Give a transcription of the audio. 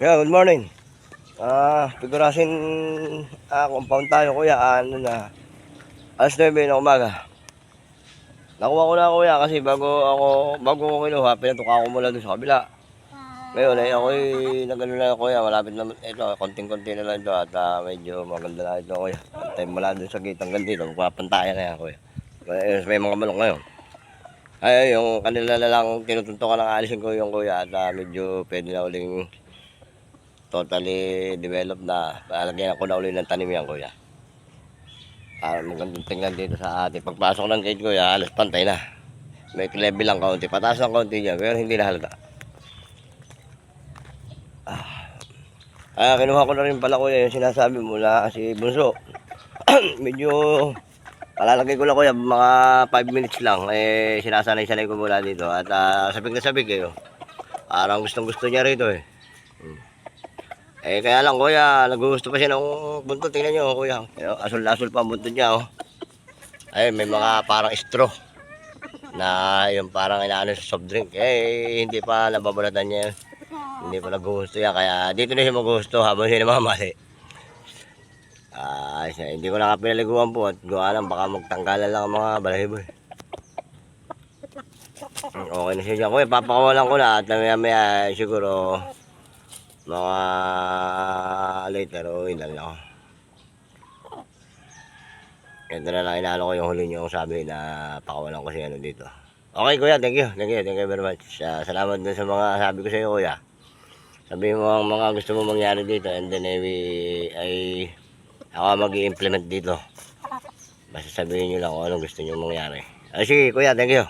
Yeah, good morning. Figurasin compound tayo kuya. Ano na? Alas 9 ng umaga. Nakuha ko na kuya kasi bago ko kinuha, pinatuka ko muna doon sa kabila. Ngayon ay ako'y nagano na kuya, malapit na ito, konting-konti na lang ito at medyo maganda na ito kuya. Antay mula doon sa gate hanggang dito, magpapantayan na yan kuya. May mga manok ngayon. Ay, yung kanila na lang tinutuntukan ng alisin ko yung kuya at medyo pwede na uling totally developed na. Palagyan ko na ulit ng tanim yan kuya. Magandang tingnan dito sa ating pagpasok ng gate kuya, halos pantay na. May level lang kaunti, pataas ng kaunti dyan, pero hindi na halata. Kinuha ko na rin pala kuya yung sinasabi mo na si Bunso. Medyo palalagay ko lang kuya, mga 5 minutes lang. Sinasanay-sanay ko mula dito at sabik na sabik kayo. Parang gustong-gusto niya rito eh. Kaya lang kuya, nagugusto pa siya ng buntot. Tingnan nyo kuya, asul-asul pa ang buntot niya oh. Ay, may mga parang straw na yung parang inaano sa soft drink. Hindi pa nababalatan niya yun. Hindi pa nagugusto yan, kaya dito na siya magugusto habang siya namamali. Hindi ko na pinaliguan po at gawa lang, baka magtanggalan lang ang mga balahibo eh. Okay na siya dyan kuya, papakawalan ko na at maya siguro mga later o ilan lang. Ito na lang inaano ko yung huli nyo sabi na pakawalan ko siya dito. Okay kuya, thank you very much. Salamat din sa mga sabi ko sa iyo kuya. Sabihin mo ang mga gusto mo mangyari dito and then ako mag-i-implement dito. Basta sabihin nyo lang kung anong gusto nyo mangyari. Sige kuya, thank you.